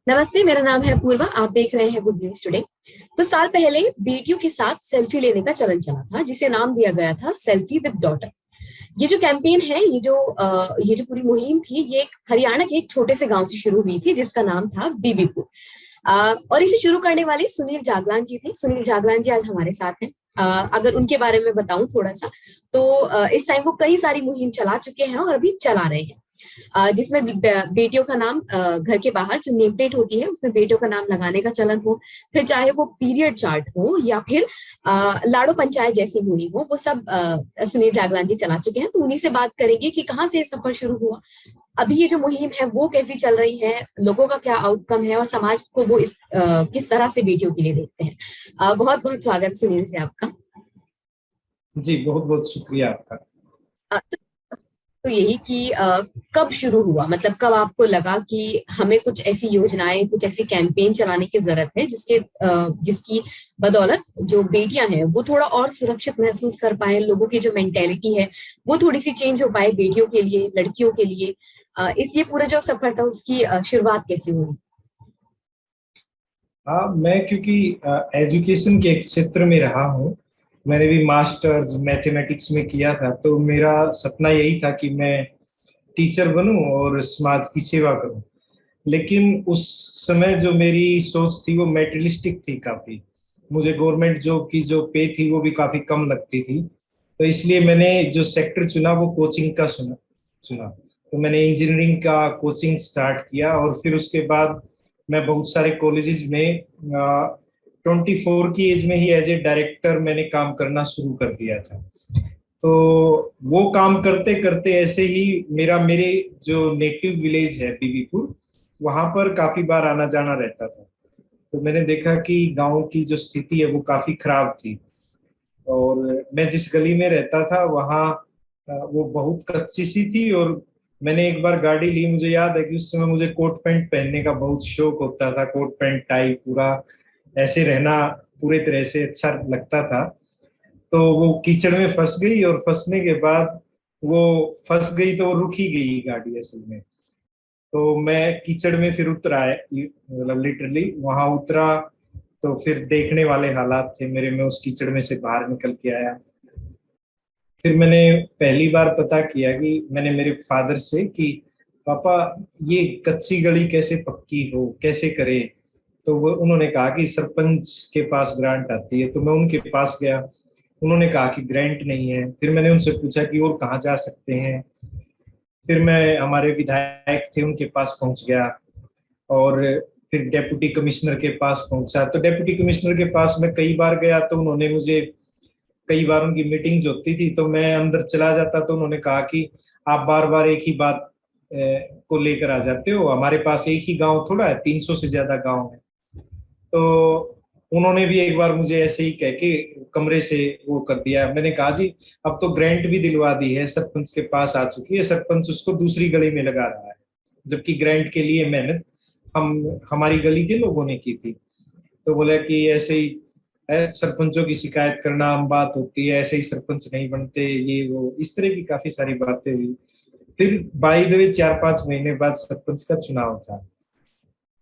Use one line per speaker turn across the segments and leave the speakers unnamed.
नमस्ते, मेरा नाम है पूर्वा। आप देख रहे हैं गुड न्यूज टुडे। कुछ साल पहले बेटियों के साथ सेल्फी लेने का चलन चला था, जिसे नाम दिया गया था सेल्फी विद डॉटर। ये जो कैंपेन है, ये जो पूरी मुहिम थी, ये एक हरियाणा के एक छोटे से गांव से शुरू हुई थी, जिसका नाम था बीबीपुर। और इसे शुरू करने वाले सुनील जागलान जी थे। सुनील जागलान जी आज हमारे साथ हैं। अगर उनके बारे में बताऊं थोड़ा सा, तो इस टाइम वो कई सारी मुहिम चला चुके हैं और अभी चला रहे हैं। जिसमें बेटियों का नाम, घर के बाहर जो नेम प्लेट होती है उसमें बेटियों का नाम लगाने का चलन हो, फिर चाहे वो पीरियड चार्ट हो या फिर लाड़ो पंचायत जैसी मुहिम हो, वो सब सुनील जागलान जी चला चुके हैं। तो उन्हीं से बात करेंगे कि कहाँ से ये सफर शुरू हुआ, अभी ये जो मुहिम है वो कैसी चल रही है, लोगों का क्या आउटकम है और समाज को वो किस तरह से बेटियों के लिए देखते हैं। बहुत बहुत स्वागत सुनील जी आपका।
जी, बहुत बहुत शुक्रिया आपका।
तो यही कि कब शुरू हुआ, मतलब कब आपको लगा कि हमें कुछ ऐसी योजनाएं, कुछ ऐसी कैंपेन चलाने की जरूरत है जिसकी बदौलत जो बेटियां हैं वो थोड़ा और सुरक्षित महसूस कर पाए, लोगों की जो मेंटेलिटी है वो थोड़ी सी चेंज हो पाए बेटियों के लिए, लड़कियों के लिए। इस ये पूरा जो सफर था उसकी शुरुआत कैसे हुई?
हाँ, मैं क्योंकि एजुकेशन के एक क्षेत्र में रहा हूँ। मैंने भी मास्टर्स मैथमेटिक्स में किया था, तो मेरा सपना यही था कि मैं टीचर बनूं और समाज की सेवा करूं। लेकिन उस समय जो मेरी सोच थी वो मेटेरियलिस्टिक थी काफी। मुझे गवर्नमेंट जॉब की जो पे थी वो भी काफी कम लगती थी। तो इसलिए मैंने जो सेक्टर चुना वो कोचिंग का चुना। तो मैंने इंजीनियरिंग का कोचिंग स्टार्ट किया और फिर उसके बाद मैं बहुत सारे कॉलेजेस में 24 की एज में ही एज ए डायरेक्टर मैंने काम करना शुरू कर दिया था। तो वो काम करते करते ऐसे ही मेरे जो नेटिव विलेज है बीबीपुर, वहां पर काफी बार आना जाना रहता था। तो मैंने देखा कि गांव की जो स्थिति है वो काफी खराब थी। और मैं जिस गली में रहता था वहाँ वो बहुत कच्ची सी थी। और मैंने एक बार गाड़ी ली, मुझे याद है कि उस समय मुझे कोट पैंट पहनने का बहुत शौक होता था। कोट पैंट टाई पूरा ऐसे रहना पूरे तरह से अच्छा लगता था। तो वो कीचड़ में फंस गई और फंसने के बाद वो फंस गई तो वो रुक ही गई गाड़ी असल में। तो मैं कीचड़ में फिर उतर आया, मतलब लिटरली वहां उतरा। तो फिर देखने वाले हालात थे मेरे, में उस कीचड़ में से बाहर निकल के आया। फिर मैंने पहली बार पता किया कि मैंने मेरे फादर से कि पापा, ये कच्ची गली कैसे पक्की हो, कैसे करे। तो वो उन्होंने कहा कि सरपंच के पास ग्रांट आती है। तो मैं उनके पास गया, उन्होंने कहा कि ग्रांट नहीं है। फिर मैंने उनसे पूछा कि और कहाँ जा सकते हैं। फिर मैं हमारे विधायक थे उनके पास पहुंच गया और फिर डेप्यूटी कमिश्नर के पास पहुंचा। तो डेप्यूटी कमिश्नर के पास मैं कई बार गया, तो उन्होंने मुझे, कई बार उनकी मीटिंग्स होती थी तो मैं अंदर चला जाता, तो उन्होंने कहा कि आप बार बार एक ही बात को लेकर आ जाते हो, हमारे पास एक ही गांव थोड़ा है, 300 से ज्यादा गांव है। तो उन्होंने भी एक बार मुझे ऐसे ही कह के कमरे से वो कर दिया। मैंने कहा जी, अब तो ग्रांट भी दिलवा दी है, सरपंच के पास आ चुकी है, सरपंच उसको दूसरी गली में लगा रहा है, जबकि ग्रांट के लिए मेहनत हमारी गली के लोगों ने की थी। तो बोला कि ऐसे ही है, सरपंचों की शिकायत करना आम बात होती है, ऐसे ही सरपंच नहीं बनते, ये वो इस तरह की काफी सारी बातें हुई। फिर बाई द वे 4-5 महीने बाद सरपंच का चुनाव था।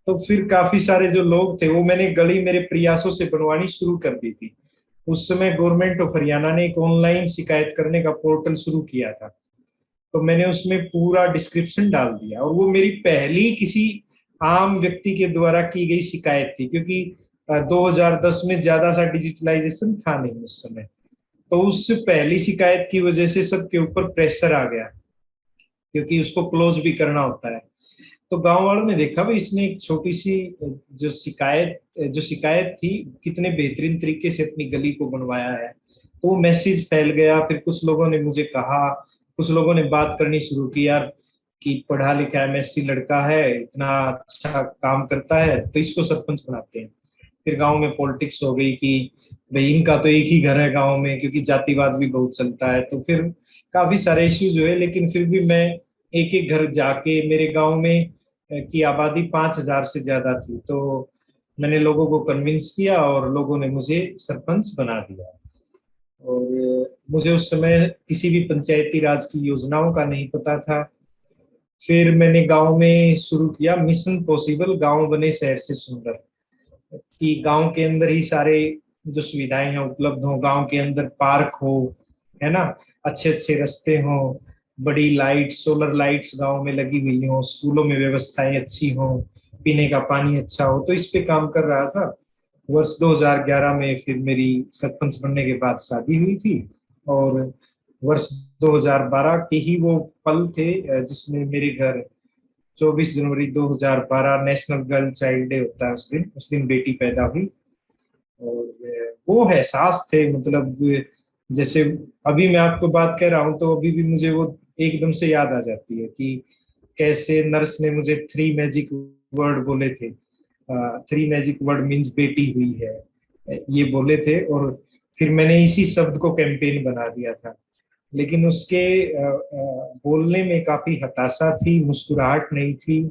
तो फिर काफी सारे जो लोग थे वो, मैंने गली मेरे प्रयासों से बनवानी शुरू कर दी थी। उस समय गवर्नमेंट ऑफ हरियाणा ने एक ऑनलाइन शिकायत करने का पोर्टल शुरू किया था। तो मैंने उसमें पूरा डिस्क्रिप्शन डाल दिया और वो मेरी पहली किसी आम व्यक्ति के द्वारा की गई शिकायत थी, क्योंकि 2010 में ज्यादा सा डिजिटलाइजेशन था नहीं उस समय। तो उस पहली शिकायत की वजह से सबके ऊपर प्रेशर आ गया, क्योंकि उसको क्लोज भी करना होता है। तो गांव वालों ने देखा भाई, इसने एक छोटी सी जो शिकायत थी, कितने बेहतरीन तरीके से अपनी गली को बनवाया है। तो वो मैसेज फैल गया। फिर कुछ लोगों ने मुझे कहा, कुछ लोगों ने बात करनी शुरू की, यार कि पढ़ा लिखा एमएससी लड़का है, इतना अच्छा काम करता है, तो इसको सरपंच बनाते हैं। फिर गांव में पॉलिटिक्स हो गई कि भाई इनका तो एक ही घर है गांव में, क्योंकि जातिवाद भी बहुत चलता है। तो फिर काफी सारे इश्यूज हुए, लेकिन फिर भी मैं एक एक घर जाके, मेरे गांव में की आबादी 5,000 से ज्यादा थी, तो मैंने लोगों को कन्विंस किया और लोगों ने मुझे सरपंच बना दिया। और मुझे उस समय किसी भी पंचायती राज की योजनाओं का नहीं पता था। फिर मैंने गांव में शुरू किया मिशन पॉसिबल, गांव बने शहर से सुंदर, कि गांव के अंदर ही सारे जो सुविधाएं हैं उपलब्ध हो, गांव के अंदर पार्क हो, है ना, अच्छे अच्छे रास्ते हो, बड़ी लाइट, सोलर लाइट्स गांव में लगी हुई हो, स्कूलों में व्यवस्थाएं अच्छी हो, पीने का पानी अच्छा हो। तो इस पे काम कर रहा था। वर्ष 2011 में फिर मेरी सरपंच बनने के बाद शादी हुई थी, और वर्ष 2012 के ही वो पल थे जिसमें मेरे घर 24 जनवरी 2012 नेशनल गर्ल चाइल्ड डे होता है, उस दिन बेटी पैदा हुई। और वो एहसास थे, मतलब जैसे अभी मैं आपको बात कह रहा हूँ तो अभी भी मुझे वो एकदम से याद आ जाती है कि कैसे नर्स ने मुझे 3 मैजिक वर्ड बोले थे। 3 मैजिक वर्ड मीन्स बेटी हुई है, ये बोले थे, और फिर मैंने इसी शब्द को कैंपेन बना दिया था। लेकिन उसके बोलने में काफी हताशा थी, मुस्कुराहट नहीं थी।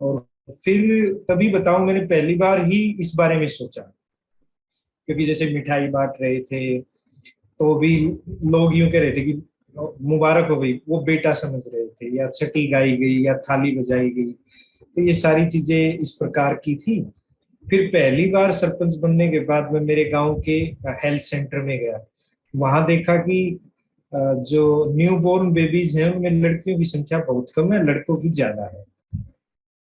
और फिर तभी बताऊं, मैंने पहली बार ही इस बारे में सोचा, क्योंकि जैसे मिठाई बांट रहे थे तो भी लोग यूं कह रहे थे कि मुबारक हो गई, वो बेटा समझ रहे थे, या छठी गाई गई या थाली बजाई गई। तो ये सारी चीजें इस प्रकार की थी। फिर पहली बार सरपंच बनने के बाद मैं मेरे गांव के हेल्थ सेंटर में गया। वहां देखा कि जो न्यू बोर्न बेबीज हैं उनमें लड़कियों की संख्या बहुत कम है, लड़कों की ज्यादा है।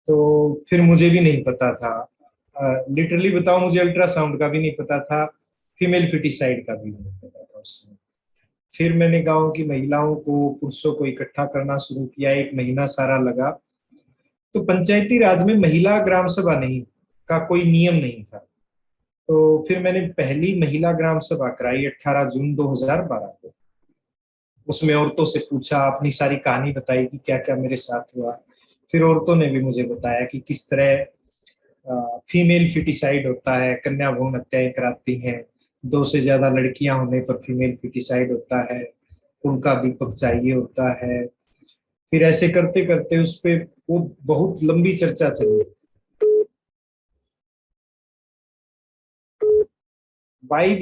तो फिर मुझे भी नहीं पता था, लिटरली बताऊं, मुझे अल्ट्रासाउंड का भी नहीं पता था, फीमेल फिटिसाइड का भी नहीं पता था उस समय। फिर मैंने गांव की महिलाओं को, पुरुषों को इकट्ठा करना शुरू किया, 1 महीना सारा लगा। तो पंचायती राज में महिला ग्राम सभा नहीं का कोई नियम नहीं था। तो फिर मैंने पहली महिला ग्राम सभा कराई 18 जून 2012 को। उसमें औरतों से पूछा, अपनी सारी कहानी बताई कि क्या क्या मेरे साथ हुआ। फिर औरतों ने भी मुझे बताया कि किस तरह फीमेल फिटिसाइड होता है, कन्या भ्रूण हत्याएं कराती हैं, 2 से ज्यादा लड़कियां होने पर फीमेल फिटिसाइड होता है, उनका दीपक चाहिए होता है। फिर ऐसे करते करते उस पे वो बहुत लंबी चर्चा चली। बाय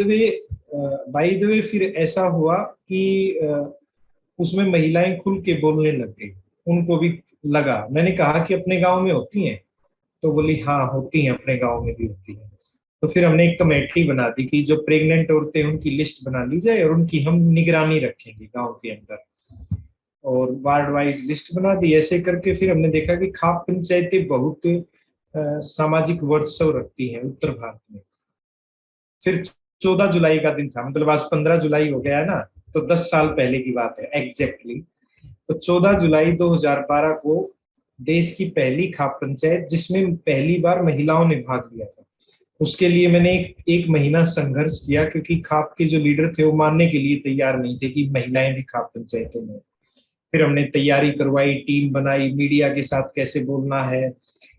द वे फिर ऐसा हुआ कि उसमें महिलाएं खुल के बोलने लग गई। उनको भी लगा, मैंने कहा कि अपने गांव में होती हैं, तो बोली हाँ होती हैं, अपने गांव में भी होती हैं। तो फिर हमने एक कमेटी बना दी कि जो प्रेग्नेंट औरतें, उनकी लिस्ट बना ली जाए और उनकी हम निगरानी रखेंगे गांव के अंदर, और वार्ड वाइज लिस्ट बना दी। ऐसे करके फिर हमने देखा कि खाप पंचायतें बहुत सामाजिक वर्चस्व रखती हैं उत्तर भारत में। फिर 14 जुलाई का दिन था, मतलब आज 15 जुलाई हो गया है ना, तो 10 साल पहले की बात है एग्जैक्टली। तो 14 जुलाई 2012 को देश की पहली खाप पंचायत, जिसमें पहली बार महिलाओं ने भाग लिया था, उसके लिए मैंने एक महीना संघर्ष किया, क्योंकि खाप के जो लीडर थे वो मानने के लिए तैयार नहीं थे कि महिलाएं भी खाप पंचायतों में। फिर हमने तैयारी करवाई, टीम बनाई, मीडिया के साथ कैसे बोलना है,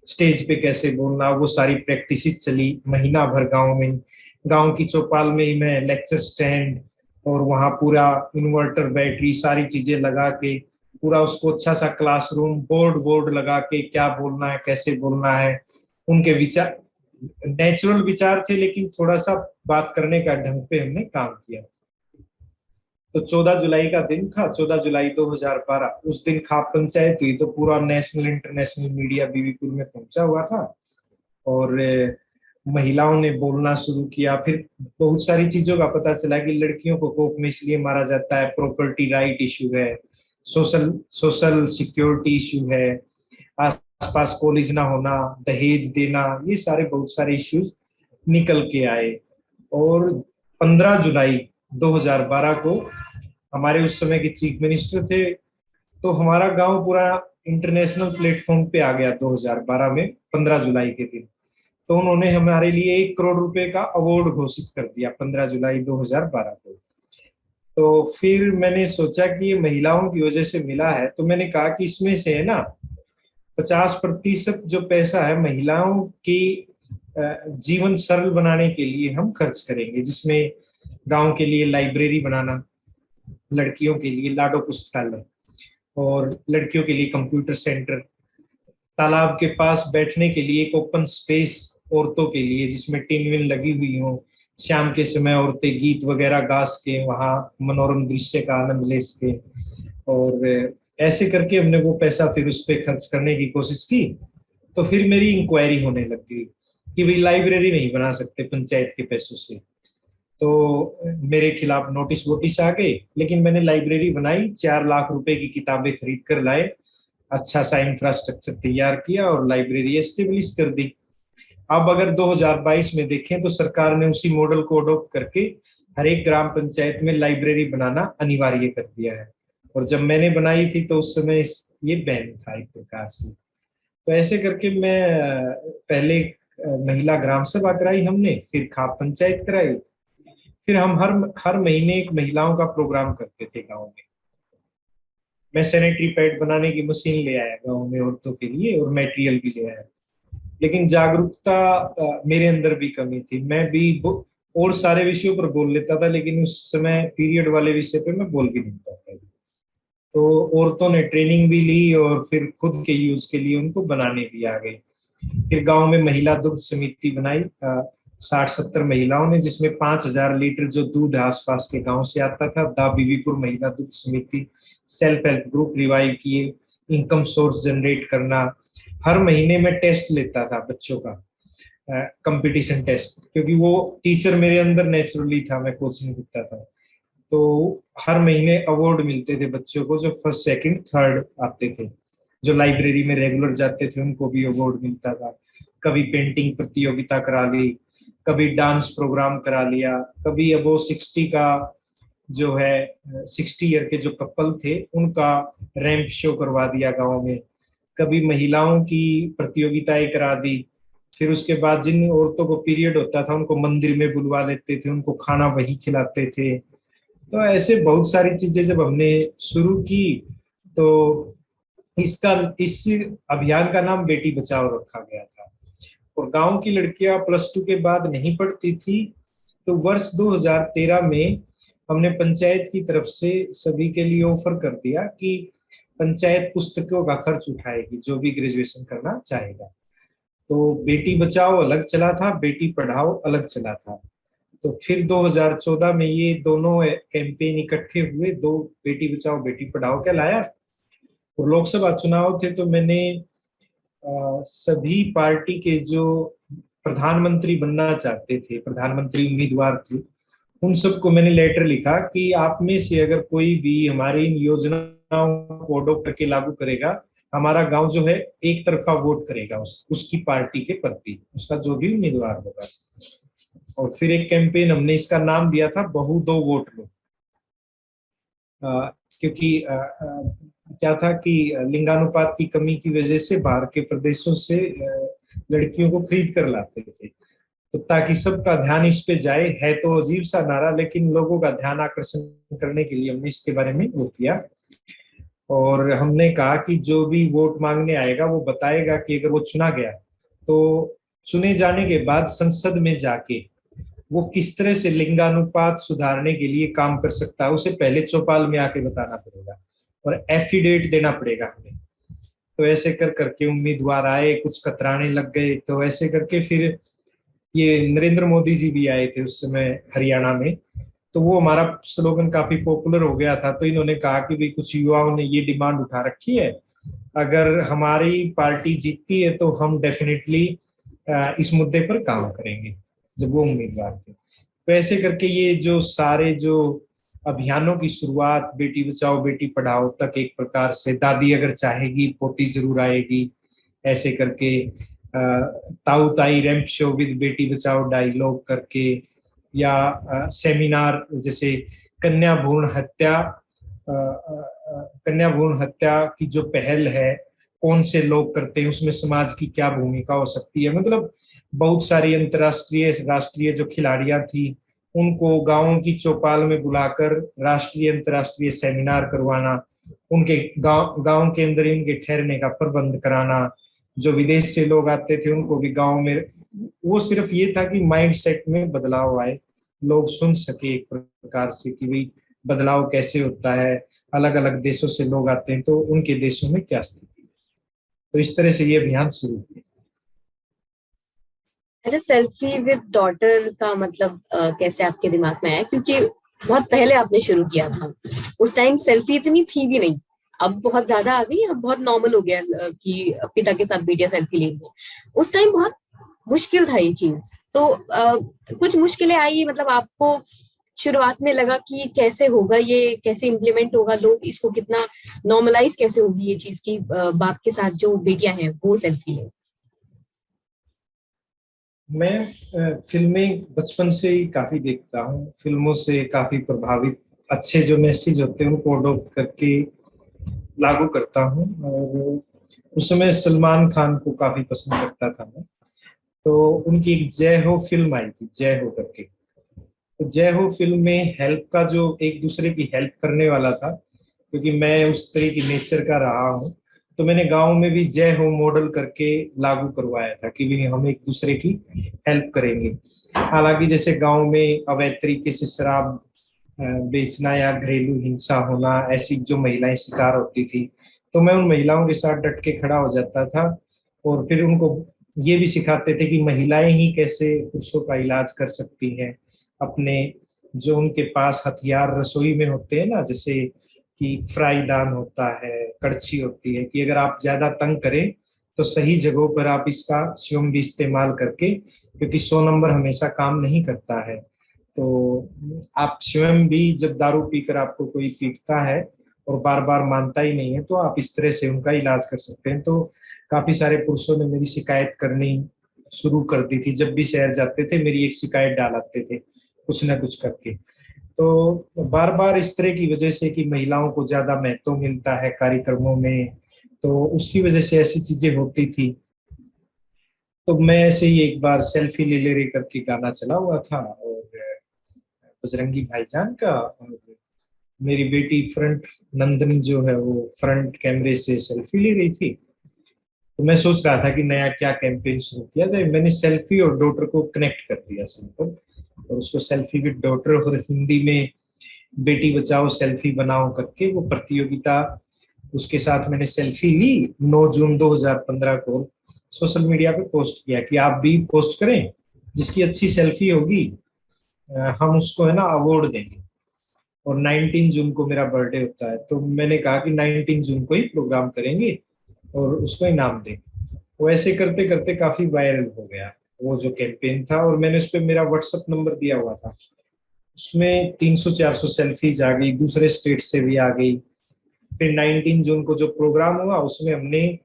स्टेज पे कैसे बोलना, वो सारी प्रैक्टिस चली महीना भर गांव में। गांव की चौपाल में ही मैं लेक्चर स्टैंड और वहां पूरा इन्वर्टर, बैटरी, सारी चीजें लगा के पूरा उसको अच्छा सा क्लासरूम, बोर्ड बोर्ड लगा के क्या बोलना है, कैसे बोलना है। उनके विचार नेचुरल विचार थे, लेकिन थोड़ा सा बात करने का ढंग पे हमने काम किया। तो 14 जुलाई का दिन था, 14 जुलाई 2012, उस दिन खाप पंचायत हुई, तो पूरा नेशनल इंटरनेशनल मीडिया बीबीपुर में पहुंचा हुआ था। और महिलाओं ने बोलना शुरू किया। फिर बहुत सारी चीजों का पता चला कि लड़कियों को कोख में इसलिए मारा जाता है, प्रॉपर्टी राइट इशू है, सोशल सोशल सिक्योरिटी इशू है, आसपास कॉलेज ना होना, दहेज देना, ये सारे बहुत सारे इश्यूज निकल के आए। और 15 जुलाई 2012 को हमारे उस समय के चीफ मिनिस्टर थे, तो हमारा गांव पूरा इंटरनेशनल प्लेटफॉर्म पे आ गया 2012 में 15 जुलाई के दिन। तो उन्होंने हमारे लिए 1 करोड़ रुपए का अवार्ड घोषित कर दिया 15 जुलाई 2012 को। तो फिर मैंने सोचा कि ये महिलाओं की वजह से मिला है, तो मैंने कहा कि इसमें से है ना 50% जो पैसा है महिलाओं की जीवन सरल बनाने के लिए हम खर्च करेंगे, जिसमें गांव के लिए लाइब्रेरी बनाना, लड़कियों के लिए लाडो पुस्तकालय, और लड़कियों के लिए कंप्यूटर सेंटर, तालाब के पास बैठने के लिए एक ओपन स्पेस औरतों के लिए जिसमें टिन विन लगी हुई हो, शाम के समय औरतें गीत वगैरह गा सके, वहां मनोरम दृश्य का आनंद ले सके। और ऐसे करके हमने वो पैसा फिर उस पर खर्च करने की कोशिश की। तो फिर मेरी इंक्वायरी होने लग गई कि भाई लाइब्रेरी नहीं बना सकते पंचायत के पैसों से। तो मेरे खिलाफ नोटिस वोटिस आ गए, लेकिन मैंने लाइब्रेरी बनाई, 4 लाख रुपए की किताबें खरीद कर लाए, अच्छा सा इंफ्रास्ट्रक्चर तैयार किया और लाइब्रेरी एस्टेब्लिश कर दी। अब अगर 2022 में देखें तो सरकार ने उसी मॉडल को अडॉप्ट करके हर एक ग्राम पंचायत में लाइब्रेरी बनाना अनिवार्य कर दिया है। और जब मैंने बनाई थी तो उस समय ये बैन था एक प्रकार से। तो ऐसे करके मैं पहले महिला ग्राम सभा कराई हमने, फिर खाप पंचायत कराई, फिर हम हर हर महीने एक महिलाओं का प्रोग्राम करते थे गांव में। मैं सैनिटरी पैड बनाने की मशीन ले आया गांव में औरतों के लिए, और मटेरियल भी ले आया। लेकिन जागरूकता मेरे अंदर भी कमी थी। मैं भी और सारे विषयों पर बोल लेता था, लेकिन उस समय पीरियड वाले विषय पे मैं बोल भी नहीं पाता था। तो औरतों ने ट्रेनिंग भी ली और फिर खुद के यूज के लिए उनको बनाने भी आ गए। फिर गांव में महिला दुग्ध समिति बनाई 60-70 महिलाओं ने, जिसमें 5,000 लीटर जो दूध आसपास के गांव से आता था। दा बीवीपुर महिला दुग्ध समिति, सेल्फ हेल्प ग्रुप रिवाइव किए, इनकम सोर्स जनरेट करना। हर महीने में टेस्ट लेता था बच्चों का, कंपटीशन टेस्ट, क्योंकि वो टीचर मेरे अंदर नेचुरली था, मैं कोचिंग देता था। तो हर महीने अवार्ड मिलते थे बच्चों को, जो फर्स्ट सेकंड थर्ड आते थे। जो लाइब्रेरी में रेगुलर जाते थे उनको भी अवार्ड मिलता था। कभी पेंटिंग प्रतियोगिता करा ली, कभी डांस प्रोग्राम करा लिया, कभी अबो 60 का जो है 60 ईयर के जो कपल थे उनका रैंप शो करवा दिया गांव में। कभी महिलाओं की प्रतियोगिताएं करा दी। फिर उसके बाद जिन औरतों को पीरियड होता था उनको मंदिर में बुलवा लेते थे, उनको खाना वही खिलाते थे। तो ऐसे बहुत सारी चीजें जब हमने शुरू की तो इस अभियान का नाम बेटी बचाओ रखा गया था। और गांव की लड़कियां +2 के बाद नहीं पढ़ती थी, तो वर्ष 2013 में हमने पंचायत की तरफ से सभी के लिए ऑफर कर दिया कि पंचायत पुस्तकों का खर्च उठाएगी जो भी ग्रेजुएशन करना चाहेगा। तो बेटी बचाओ अलग चला था, बेटी पढ़ाओ अलग चला था। तो फिर 2014 में ये दोनों कैंपेन इकट्ठे हुए, दो बेटी बचाओ बेटी पढ़ाओ कहलाया। और लोकसभा चुनाव थे तो मैंने सभी पार्टी के जो प्रधानमंत्री बनना चाहते थे, प्रधानमंत्री उम्मीदवार थे, उन सबको मैंने लेटर लिखा कि आप में से अगर कोई भी हमारी इन योजनाओं को अडॉप्ट करके लागू करेगा, हमारा गांव जो है एक तरफा वोट करेगा उसकी पार्टी के प्रति, उसका जो भी उम्मीदवार होगा। और फिर एक कैंपेन हमने इसका नाम दिया था बहू दो वोट लो। क्योंकि क्या था कि लिंगानुपात की कमी की वजह से बाहर के प्रदेशों से लड़कियों को खरीद कर लाते थे। तो ताकि सबका ध्यान इस पे जाए, है तो अजीब सा नारा, लेकिन लोगों का ध्यान आकर्षण करने के लिए हमने इसके बारे में वो किया। और हमने कहा कि जो भी वोट मांगने आएगा वो बताएगा कि अगर वो चुना गया तो चुने जाने के बाद संसद में जाके वो किस तरह से लिंगानुपात सुधारने के लिए काम कर सकता है, उसे पहले चौपाल में आके बताना पड़ेगा और एफिडेविट देना पड़ेगा हमें। तो ऐसे कर करके उम्मीदवार आए, कुछ कतराने लग गए। तो ऐसे करके फिर ये नरेंद्र मोदी जी भी आए थे उस समय हरियाणा में, तो वो हमारा स्लोगन काफी पॉपुलर हो गया था। तो इन्होंने कहा कि भाई कुछ युवाओं ने ये डिमांड उठा रखी है, अगर हमारी पार्टी जीतती है तो हम डेफिनेटली इस मुद्दे पर काम करेंगे, जब वो उम्मीदवार थे। तो ऐसे करके ये जो सारे जो अभियानों की शुरुआत बेटी बचाओ बेटी पढ़ाओ तक, एक प्रकार से दादी अगर चाहेगी पोती जरूर आएगी, ऐसे करके ताऊ ताई ramp show with Beti Bachao dialogue करके, या सेमिनार जैसे कन्या भ्रूण हत्या की जो पहल है कौन से लोग करते हैं, उसमें समाज की क्या भूमिका हो सकती है। मतलब बहुत सारी अंतर्राष्ट्रीय राष्ट्रीय जो खिलाड़ियां थी उनको गांवों की चौपाल में बुलाकर राष्ट्रीय अंतर्राष्ट्रीय सेमिनार करवाना, उनके गांव के अंदर इनके ठहरने का प्रबंध कराना। जो विदेश से लोग आते थे उनको भी गांव में, वो सिर्फ ये था कि माइंड सेट में बदलाव आए, लोग सुन सके एक प्रकार से कि भाई बदलाव कैसे होता है, अलग अलग देशों से लोग आते हैं तो उनके देशों में क्या स्थिति। तो इस तरह से ये अभियान शुरू हुआ।
अच्छा, सेल्फी विद डॉटर का मतलब कैसे आपके दिमाग में आया? क्योंकि बहुत पहले आपने शुरू किया था, उस टाइम सेल्फी इतनी थी भी नहीं, अब बहुत ज्यादा आ गई, अब बहुत नॉर्मल हो गया कि पिता के साथ बेटियां सेल्फी ले रही हैं। उस टाइम बहुत मुश्किल था ये चीज। तो कुछ मुश्किलें आई, मतलब आपको शुरुआत में लगा कि कैसे होगा ये, कैसे इम्प्लीमेंट होगा, लोग इसको कितना नॉर्मलाइज कैसे होगी ये चीज की बाप के साथ जो बेटियां हैं वो सेल्फी ले।
मैं फिल्में बचपन से ही काफी देखता हूँ, फिल्मों से काफी प्रभावित, अच्छे जो मैसेज होते हैं उनको अडॉप्ट करके लागू करता हूँ। और उस समय सलमान खान को काफी पसंद करता था मैं। तो उनकी एक जय हो फिल्म आई थी, जय हो करके। तो जय हो फिल्म में हेल्प का, जो एक दूसरे की हेल्प करने वाला था, क्योंकि मैं उस तरह की नेचर का रहा हूँ, तो मैंने गांव में भी जय हो मॉडल करके लागू करवाया था कि भी हम एक दूसरे की हेल्प करेंगे। हालांकि जैसे गांव में अवैध तरीके से शराब बेचना या घरेलू हिंसा होना, ऐसी जो महिलाएं शिकार होती थी, तो मैं उन महिलाओं के साथ डट के खड़ा हो जाता था। और फिर उनको ये भी सिखाते थे कि महिलाएं ही कैसे पुरुषों का इलाज कर सकती हैं। अपने जो उनके पास हथियार रसोई में होते हैं ना, जैसे कि फ्राई दान होता है, कड़छी होती है, कि अगर आप ज्यादा तंग करें तो सही जगहों पर आप इसका स्वयं भी इस्तेमाल करके, क्योंकि 100 नंबर हमेशा काम नहीं करता है। तो आप स्वयं भी जब दारू पीकर आपको कोई पीटता है और बार बार मानता ही नहीं है, तो आप इस तरह से उनका इलाज कर सकते हैं। तो काफी सारे पुरुषों ने मेरी शिकायत करनी शुरू कर दी थी, जब भी शहर जाते थे मेरी एक शिकायत डालते थे कुछ ना कुछ करके। तो बार बार इस तरह की वजह से कि महिलाओं को ज्यादा महत्व मिलता है कार्यक्रमों में, तो उसकी वजह से ऐसी चीजें होती थी। तो मैं ऐसे ही एक बार सेल्फी ले ले रे करके गाना चला हुआ था, और बजरंगी भाईजान का, और मेरी बेटी फ्रंट, नंदनी जो है वो फ्रंट कैमरे से सेल्फी ले रही थी। तो मैं सोच रहा था कि नया क्या कैंपेन शुरू किया जाए। मैंने सेल्फी और डॉटर को कनेक्ट कर दिया सिंपल, और उसको सेल्फी विद डॉटर और हिंदी में बेटी बचाओ सेल्फी बनाओ करके वो प्रतियोगिता, उसके साथ मैंने सेल्फी ली 9 जून 2015 को सोशल मीडिया पे पोस्ट किया कि आप भी पोस्ट करें, जिसकी अच्छी सेल्फी होगी हम उसको है ना अवार्ड देंगे। और 19 जून को मेरा बर्थडे होता है, तो मैंने कहा कि 19 जून को ही प्रोग्राम करेंगे और उसको इनाम देंगे। वो ऐसे करते करते काफी वायरल हो गया वो जो कैंपेन था। और मैंने उस पर मेरा व्हाट्सएप नंबर दिया हुआ था, उसमें 300-400 सेल्फीज आ गई, दूसरे स्टेट से भी आ गई। फिर 19 जून को जो प्रोग्राम हुआ उसमें हमने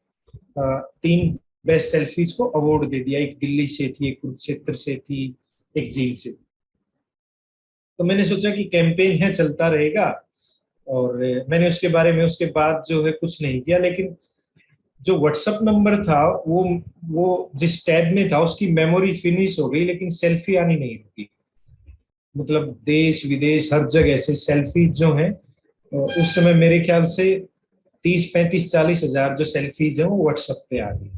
3 बेस्ट सेल्फीज को अवार्ड दे दिया। एक दिल्ली से थी, एक कुरुक्षेत्र से थी, एक झील से। तो मैंने सोचा कि कैंपेन है, चलता रहेगा। और मैंने उसके बारे में उसके बाद जो है कुछ नहीं किया। लेकिन जो व्हाट्सएप नंबर था वो जिस टैब में था उसकी मेमोरी फिनिश हो गई, लेकिन सेल्फी आनी नहीं रुकी। मतलब देश विदेश हर जगह से सेल्फी जो है, उस समय मेरे ख्याल से 30-35-40 हजार जो सेल्फीज है वो व्हाट्सएप पे आ गई।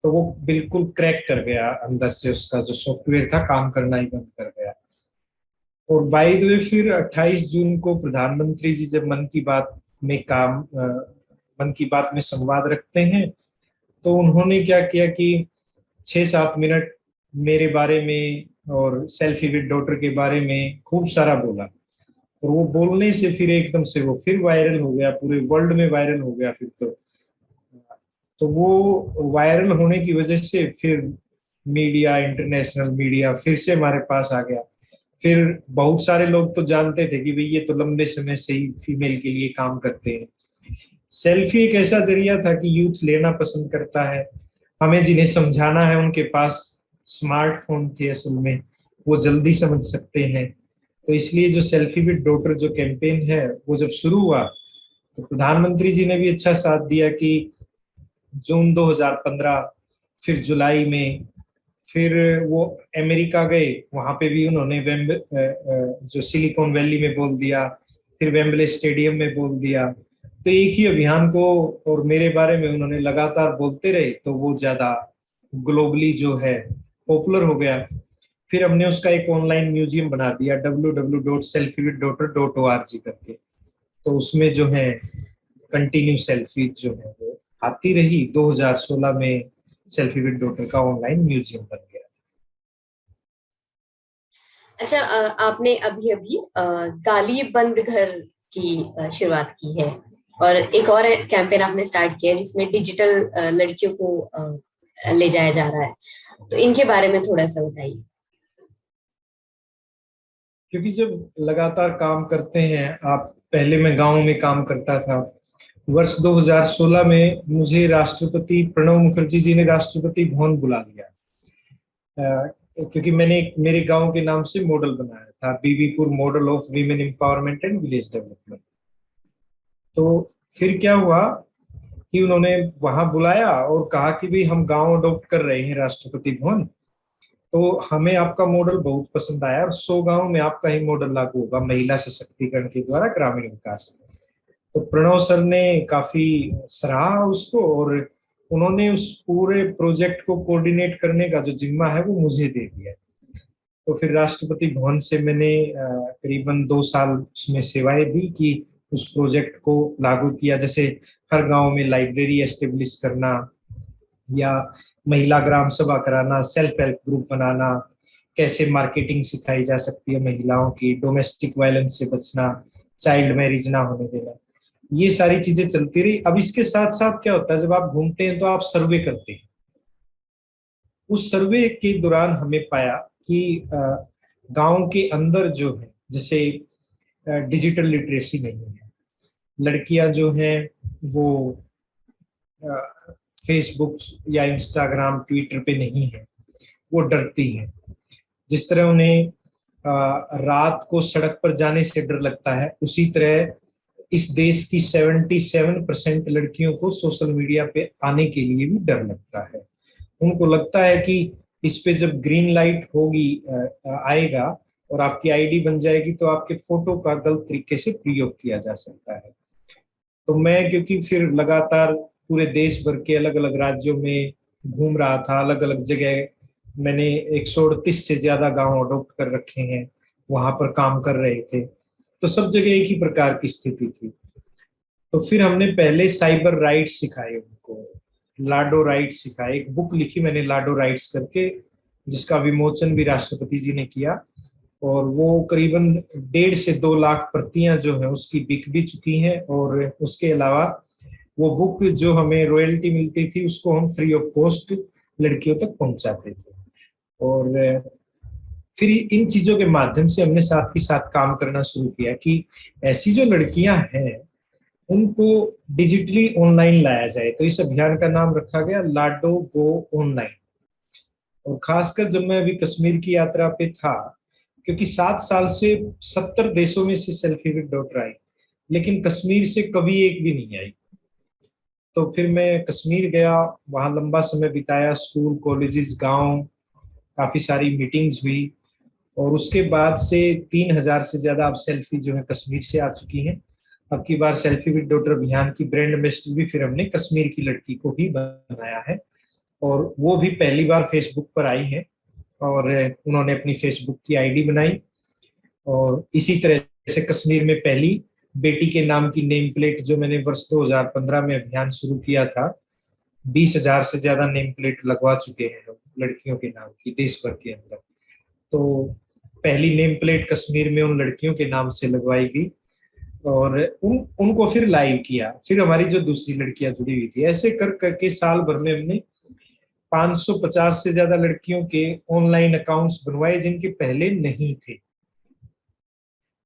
तो वो बिल्कुल क्रैक कर गया अंदर से, उसका जो सॉफ्टवेयर था काम करना ही बंद कर गया। और बाय द वे फिर 28 जून को प्रधानमंत्री जी जब मन की बात में संवाद रखते हैं, तो उन्होंने क्या किया कि 6-7 मिनट मेरे बारे में और सेल्फी विद डॉटर के बारे में खूब सारा बोला। और वो बोलने से फिर एकदम से वो फिर वायरल हो गया, पूरे वर्ल्ड में वायरल हो गया फिर तो वो वायरल होने की वजह से फिर मीडिया, इंटरनेशनल मीडिया फिर से हमारे पास आ गया। फिर बहुत सारे लोग तो जानते थे कि भाई ये तो लंबे समय से ही फीमेल के लिए काम करते हैं। सेल्फी एक ऐसा जरिया था कि यूथ लेना पसंद करता है। हमें जिन्हें समझाना है उनके पास स्मार्टफोन थे, असल में वो जल्दी समझ सकते हैं। तो इसलिए जो सेल्फी विद डॉटर जो कैंपेन है वो जब शुरू हुआ, तो प्रधानमंत्री जी ने भी अच्छा साथ दिया कि जून 2015, फिर जुलाई में, फिर वो अमेरिका गए, वहां पे भी उन्होंने जो सिलिकॉन वैली में बोल दिया, फिर वेम्बले स्टेडियम में बोल दिया। तो एक ही अभियान को और मेरे बारे में उन्होंने लगातार बोलते रहे, तो वो ज्यादा ग्लोबली जो है पॉपुलर हो गया। फिर हमने उसका एक ऑनलाइन म्यूजियम बना दिया www.selfiewithdaughter.org करके। तो उसमें जो है कंटिन्यू सेल्फी जो है वो आती रही। 2016 में सेल्फी विद डॉटर का ऑनलाइन म्यूजियम बन गया।
अच्छा, आपने अभी अभी गाली बंद घर की शुरुआत की है। और एक और कैंपेन आपने स्टार्ट किया है जिसमें डिजिटल लड़कियों को ले जाया जा रहा है, तो इनके बारे में थोड़ा सा बताइए।
क्योंकि जब लगातार काम करते हैं आप, पहले मैं गांव में काम करता था। वर्ष 2016 में मुझे राष्ट्रपति प्रणब मुखर्जी जी ने राष्ट्रपति भवन बुला लिया, क्योंकि मैंने मेरे गांव के नाम से मॉडल बनाया था, Bibipur model of women empowerment and village development. तो फिर क्या हुआ कि उन्होंने वहां बुलाया और कहा कि भी हम गांव अडॉप्ट कर रहे हैं राष्ट्रपति भवन, तो हमें आपका मॉडल बहुत पसंद आया और 100 गांव में आपका ही मॉडल लागू होगा महिला सशक्तिकरण के द्वारा ग्रामीण विकास। तो प्रणव सर ने काफी सराहा उसको और उन्होंने उस पूरे प्रोजेक्ट को कोऑर्डिनेट करने का जो जिम्मा है वो मुझे दे दिया। तो फिर राष्ट्रपति भवन से मैंने करीबन 2 साल उसमें सेवाएं दी कि उस प्रोजेक्ट को लागू किया, जैसे हर गांव में लाइब्रेरी एस्टेब्लिश करना या महिला ग्राम सभा कराना, सेल्फ हेल्प ग्रुप बनाना, कैसे मार्केटिंग सिखाई जा सकती है महिलाओं की, डोमेस्टिक वायलेंस से बचना, चाइल्ड मैरिज ना होने देना, ये सारी चीजें चलती रही। अब इसके साथ साथ क्या होता है, जब आप घूमते हैं तो आप सर्वे करते हैं। उस सर्वे के दौरान हमें पाया कि गांव के अंदर जो है, जैसे डिजिटल लिटरेसी नहीं है, लड़कियां जो हैं वो फेसबुक या इंस्टाग्राम ट्विटर पे नहीं है, वो डरती हैं। जिस तरह उन्हें रात को सड़क पर जाने से डर लगता है, उसी तरह इस देश की 77% लड़कियों को सोशल मीडिया पे आने के लिए भी डर लगता है। उनको लगता है कि इस पे जब ग्रीन लाइट होगी, आएगा और आपकी आईडी बन जाएगी, तो आपके फोटो का गलत तरीके से प्रयोग किया जा सकता है। तो मैं क्योंकि फिर लगातार पूरे देश भर के अलग अलग राज्यों में घूम रहा था, अलग अलग जगह मैंने 138 से ज्यादा गांव अडॉप्ट कर रखे हैं, वहां पर काम कर रहे थे, तो सब जगह एक ही प्रकार की स्थिति थी। तो फिर हमने पहले साइबर राइट्स सिखाए उनको, लाडो राइट्स सिखाए। एक बुक लिखी मैंने लाडो राइट्स करके, जिसका विमोचन भी राष्ट्रपति जी ने किया, और वो करीबन 1.5 से 2 लाख प्रतियां जो है उसकी बिक भी चुकी हैं। और उसके अलावा वो बुक जो हमें रॉयल्टी मिलती थी उसको हम फ्री ऑफ कॉस्ट लड़कियों तक पहुंचाते थे। और फिर इन चीजों के माध्यम से हमने साथ ही साथ काम करना शुरू किया कि ऐसी जो लड़कियां हैं उनको डिजिटली ऑनलाइन लाया जाए। तो इस अभियान का नाम रखा गया लाडो गो ऑनलाइन। और खासकर जब मैं अभी कश्मीर की यात्रा पे था, क्योंकि 7 साल से 70 देशों में से सेल्फी विद डॉटर आई, लेकिन कश्मीर से कभी एक भी नहीं आई। तो फिर मैं कश्मीर गया, वहां लंबा समय बिताया, स्कूल कॉलेजेस गांव, काफी सारी मीटिंग्स हुई, और उसके बाद से 3,000 से ज्यादा अब सेल्फी जो है कश्मीर से आ चुकी हैं। अब की बार सेल्फी विद डॉटर अभियान की ब्रांड एम्बेसडर भी फिर हमने कश्मीर की लड़की को ही बनाया है, और वो भी पहली बार फेसबुक पर आई है और उन्होंने अपनी फेसबुक की आईडी बनाई। और इसी तरह से कश्मीर में पहली बेटी के नाम की नेम प्लेट जो मैंने वर्ष 2015 में अभियान शुरू किया था, 20,000 से ज्यादा नेम प्लेट लगवा चुके हैं लोग लड़कियों के नाम की देश भर के अंदर। तो पहली नेम प्लेट कश्मीर में उन लड़कियों के नाम से लगवाई गई, और उनको फिर लाइव किया। फिर हमारी जो दूसरी लड़कियां जुड़ी हुई थी, ऐसे कर करके साल भर में हमने 550 से ज्यादा लड़कियों के ऑनलाइन अकाउंट्स बनवाए जिनके पहले नहीं थे।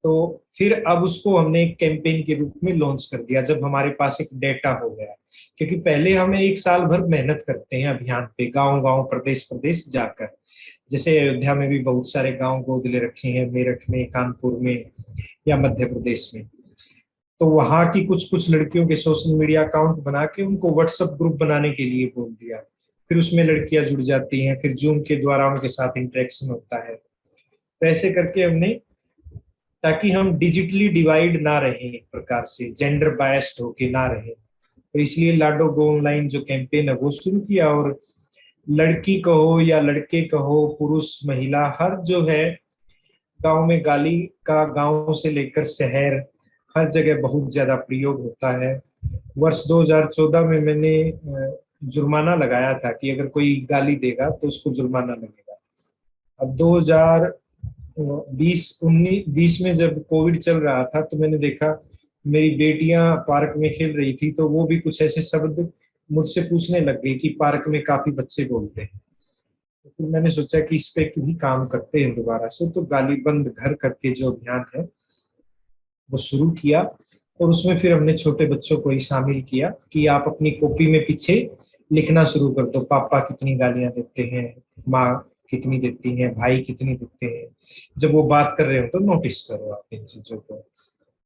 तो फिर अब उसको हमने एक कैंपेन के रूप में लॉन्च कर दिया जब हमारे पास एक डेटा हो गया। क्योंकि पहले हमें एक साल भर मेहनत करते हैं अभियान पे, गांव गांव प्रदेश प्रदेश जाकर। जैसे अयोध्या में भी बहुत सारे गांव गोद ले रखे हैं, मेरठ में, कानपुर में या मध्य प्रदेश में। तो वहां की कुछ कुछ लड़कियों के सोशल मीडिया अकाउंट बना के उनको व्हाट्सएप ग्रुप बनाने के लिए बोल दिया। फिर उसमें लड़कियां जुड़ जाती हैं, फिर जूम के द्वारा उनके साथ इंटरेक्शन होता है। तो ऐसे करके हमने, ताकि हम डिजिटली डिवाइड ना रहे, एक प्रकार से जेंडर बायस्ड होके ना रहे, तो इसलिए लाडो गो ऑनलाइन जो कैंपेन है वो शुरू किया। और लड़की कहो या लड़के कहो, पुरुष महिला, हर जो है गांव में गाली का गांव से लेकर शहर हर जगह बहुत ज्यादा प्रयोग होता है। वर्ष 2014 में मैंने जुर्माना लगाया था कि अगर कोई गाली देगा तो उसको जुर्माना लगेगा। अब 2020 में जब कोविड चल रहा था तो मैंने देखा मेरी बेटियां पार्क में खेल रही थी तो वो भी कुछ ऐसे शब्द मुझसे पूछने लग गई कि पार्क में काफी बच्चे बोलते हैं। तो फिर मैंने सोचा कि इस पे भी काम करते हैं दोबारा से, तो गाली बंद घर करके जो अभियान है वो शुरू किया। और उसमें फिर हमने छोटे बच्चों को ही शामिल किया कि आप अपनी कॉपी में पीछे लिखना शुरू कर दो, पापा कितनी गालियां देते हैं, माँ कितनी देती हैं, भाई कितनी देते हैं। जब वो बात कर रहे हो तो नोटिस करो आप इन चीजों को।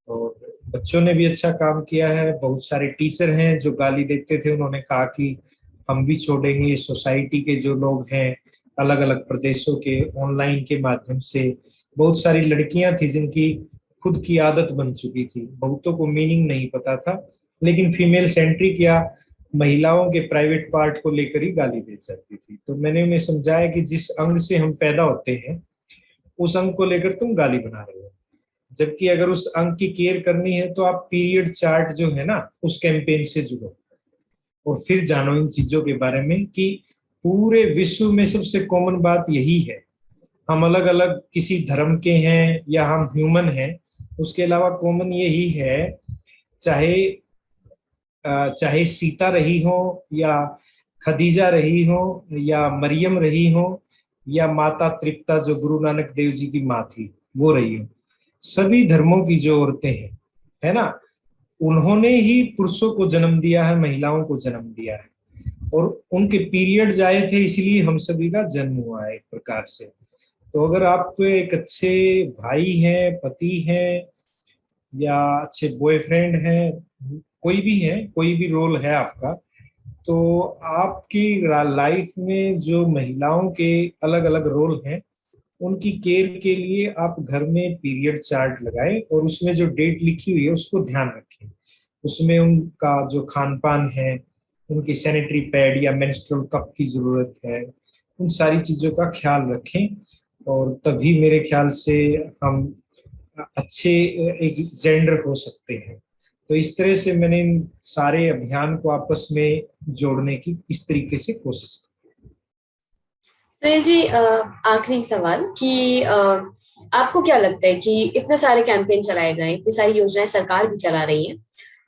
और बच्चों ने भी अच्छा काम किया है। बहुत सारे टीचर हैं जो गाली देते थे, उन्होंने कहा कि हम भी छोड़ेंगे। सोसाइटी के जो लोग हैं अलग अलग प्रदेशों के, ऑनलाइन के माध्यम से बहुत सारी लड़कियां थी जिनकी खुद की आदत बन चुकी थी, बहुतों को मीनिंग नहीं पता था, लेकिन फीमेल सेंट्रिक या महिलाओं के प्राइवेट पार्ट को लेकर ही गाली दे जाती थी। तो मैंने उन्हें समझाया कि जिस अंग से हम पैदा होते हैं उस अंग को लेकर तुम गाली बना रहे हो, जबकि अगर उस अंग की केयर करनी है तो आप पीरियड चार्ट जो है ना उस कैंपेन से जुड़ो और फिर जानो इन चीजों के बारे में कि पूरे विश्व में सबसे कॉमन बात यही है। हम अलग अलग किसी धर्म के हैं या हम ह्यूमन हैं, उसके अलावा कॉमन यही है। चाहे चाहे सीता रही हो या खदीजा रही हो या मरियम रही हो या माता तृप्ता जो गुरु नानक देव जी की माँ थी वो रही हो, सभी धर्मों की जो औरतें हैं, है ना, उन्होंने ही पुरुषों को जन्म दिया है, महिलाओं को जन्म दिया है, और उनके पीरियड आए थे इसलिए हम सभी का जन्म हुआ है एक प्रकार से। तो अगर आप एक अच्छे भाई हैं, पति हैं, या अच्छे बॉयफ्रेंड हैं, कोई भी है, कोई भी रोल है आपका, तो आपकी लाइफ में जो महिलाओं के अलग अलग रोल हैं उनकी केयर के लिए आप घर में पीरियड चार्ट लगाएं और उसमें जो डेट लिखी हुई है उसको ध्यान रखें। उसमें उनका जो खान पान है, उनकी सैनिटरी पैड या मेंस्ट्रुअल कप की जरूरत है, उन सारी चीजों का ख्याल रखें। और तभी मेरे ख्याल से हम अच्छे एक जेंडर हो सकते हैं। तो इस तरह से मैंने इन सारे अभियान को आपस में जोड़ने की इस तरीके से कोशिश की।
सुनील जी, आखिरी सवाल कि आपको क्या लगता है कि इतने सारे कैंपेन चलाए गए, इतनी सारी योजनाएं सरकार भी चला रही है,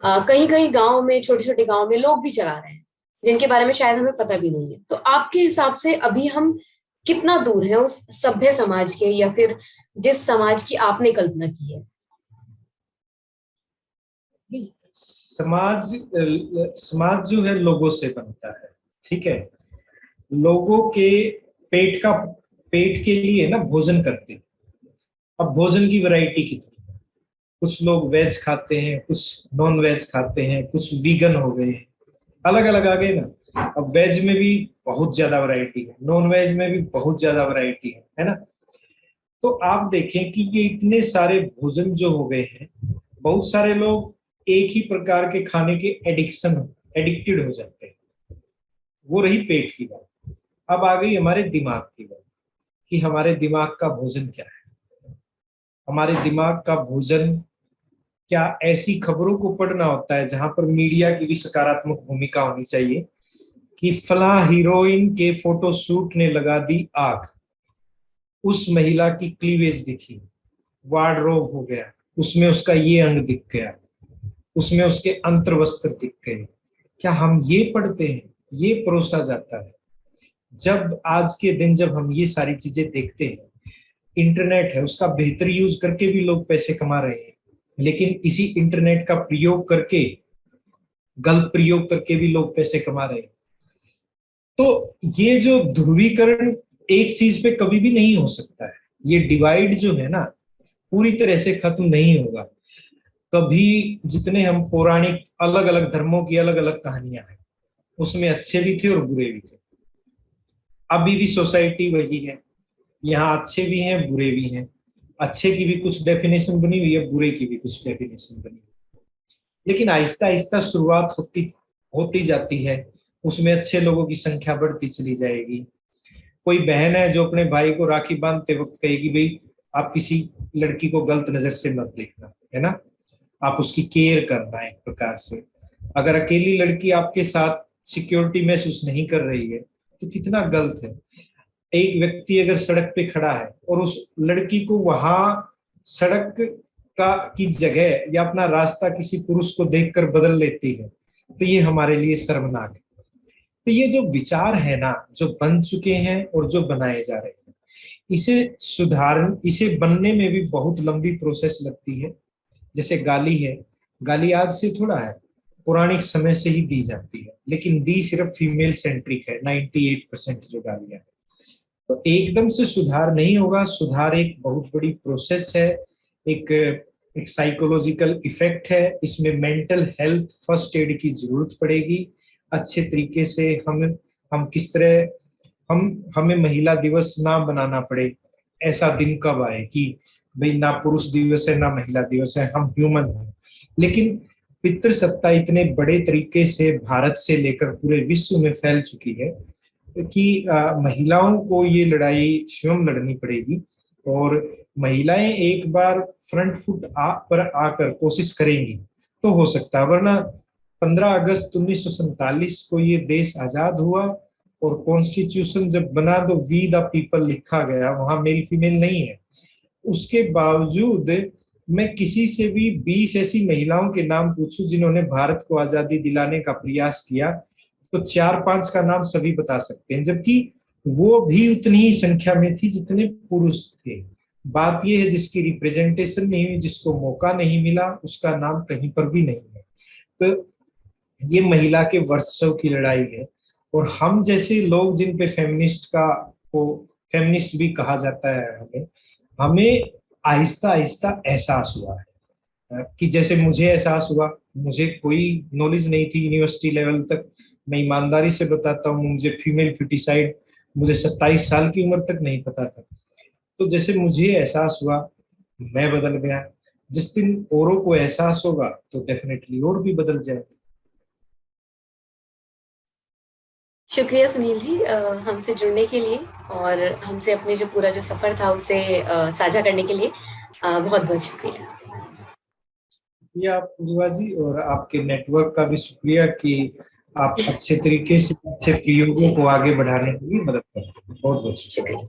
कहीं कहीं गांव में, छोटे छोटे गांव में लोग भी चला रहे हैं जिनके बारे में शायद हमें पता भी नहीं है, तो आपके हिसाब से अभी हम कितना दूर है उस सभ्य समाज के, या फिर जिस समाज की आपने कल्पना की है?
समाज समाज जो है लोगों से बनता है, ठीक है। लोगों के पेट के लिए ना भोजन करते हैं। अब भोजन की वैरायटी कितनी है, कुछ लोग वेज खाते हैं, कुछ नॉन वेज खाते हैं, कुछ वीगन हो गए, अलग अलग आ गए ना। अब वेज में भी बहुत ज्यादा वैरायटी है, नॉन वेज में भी बहुत ज्यादा वैरायटी है ना। तो आप देखें कि ये इतने सारे भोजन जो हो गए हैं, बहुत सारे लोग एक ही प्रकार के खाने के एडिक्टेड हो जाते हैं। वो रही पेट की बात। अब आ गई हमारे दिमाग की बात कि हमारे दिमाग का भोजन क्या है। हमारे दिमाग का भोजन क्या ऐसी खबरों को पढ़ना होता है जहां पर मीडिया की भी सकारात्मक भूमिका होनी चाहिए कि फला हीरोइन के फोटोशूट ने लगा दी आग, उस महिला की क्लीवेज दिखी, वार्डरोब हो गया, उसमें उसका ये अंग दिख गया, उसमें उसके अंतर्वस्त्र दिख गए। क्या हम ये पढ़ते हैं, ये परोसा जाता है? जब आज के दिन जब हम ये सारी चीजें देखते हैं, इंटरनेट है उसका बेहतर यूज करके भी लोग पैसे कमा रहे हैं, लेकिन इसी इंटरनेट का प्रयोग करके, गलत प्रयोग करके भी लोग पैसे कमा रहे हैं। तो ये जो ध्रुवीकरण एक चीज पे कभी भी नहीं हो सकता है। ये डिवाइड जो है ना पूरी तरह से खत्म नहीं होगा कभी। जितने हम पौराणिक अलग अलग धर्मों की अलग अलग कहानियां हैं, उसमें अच्छे भी थे और बुरे भी थे। अभी भी सोसाइटी वही है, यहाँ अच्छे भी हैं बुरे भी हैं। अच्छे की भी कुछ डेफिनेशन बनी हुई है, बुरे की भी कुछ डेफिनेशन बनी हुई है, लेकिन आहिस्ता आहिस्ता शुरुआत होती होती जाती है। उसमें अच्छे लोगों की संख्या बढ़ती चली जाएगी। कोई बहन है जो अपने भाई को राखी बांधते वक्त कहेगी भाई आप किसी लड़की को गलत नजर से मत देखना, है ना, आप उसकी केयर करना एक प्रकार से। अगर अकेली लड़की आपके साथ सिक्योरिटी महसूस नहीं कर रही है तो कितना गलत है। एक व्यक्ति अगर सड़क पे खड़ा है और उस लड़की को वहां सड़क का की जगह या अपना रास्ता किसी पुरुष को देखकर बदल लेती है, तो ये हमारे लिए शर्मनाक है। तो ये जो विचार है ना, जो बन चुके हैं और जो बनाए जा रहे हैं, इसे बनने में भी बहुत लंबी प्रोसेस लगती है। जैसे गाली है, गाली आज से थोड़ा है, पौराणिक समय से ही दी जाती है, लेकिन दी सिर्फ फीमेल सेंट्रिक है, 98% जो गालियां है। तो एकदम से सुधार नहीं होगा, सुधार एक बहुत बड़ी प्रोसेस है, एक एक साइकोलॉजिकल इफेक्ट है। इसमें मेंटल हेल्थ फर्स्ट एड की जरूरत पड़ेगी। अच्छे तरीके से हम किस तरह हमें महिला दिवस ना बनाना पड़े, ऐसा दिन कब आए कि भाई ना पुरुष दिवस है ना महिला दिवस है, हम ह्यूमन हैं। लेकिन पितृसत्ता इतने बड़े तरीके से भारत से लेकर पूरे विश्व में फैल चुकी है कि महिलाओं को ये लड़ाई स्वयं लड़नी पड़ेगी। और महिलाएं एक बार फ्रंट फुट पर आकर कोशिश करेंगी तो हो सकता है, वरना 15 अगस्त 1947 को ये देश आजाद हुआ और कॉन्स्टिट्यूशन जब बना तो वी द पीपल लिखा गया, वहां मेल फीमेल नहीं है। उसके बावजूद मैं किसी से भी 20 ऐसी महिलाओं के नाम पूछूं जिन्होंने भारत को आजादी दिलाने का प्रयास किया, तो 4-5 का नाम सभी बता सकते हैं, जबकि वो भी उतनी ही संख्या में थी जितने पुरुष थे। बात यह है जिसकी रिप्रेजेंटेशन नहीं हुई, जिसको मौका नहीं मिला, उसका नाम कहीं पर भी नहीं है। तो ये महिला के वर्चस्व की लड़ाई है। और हम जैसे लोग जिन पे फेमिनिस्ट भी कहा जाता है, हमें आहिस्ता आहिस्ता एहसास हुआ है कि जैसे मुझे एहसास हुआ, मुझे कोई नॉलेज नहीं थी यूनिवर्सिटी लेवल तक, मैं ईमानदारी से बताता हूँ, मुझे फीमेल फिटिसाइड मुझे 27 साल की उम्र तक नहीं पता था। तो जैसे मुझे एहसास हुआ, मैं बदल गया। जिस दिन औरों को एहसास होगा तो डेफिनेटली और भी बदल जाए।
शुक्रिया सुनील जी, हमसे जुड़ने के लिए और हमसे अपने जो पूरा जो सफर था उसे साझा करने के लिए बहुत बहुत शुक्रिया।
आप पूर्वा जी, और आपके नेटवर्क का भी शुक्रिया कि आप अच्छे तरीके से अच्छे प्रयोगों को आगे बढ़ाने के लिए मदद करते हैं। बहुत बहुत शुक्रिया।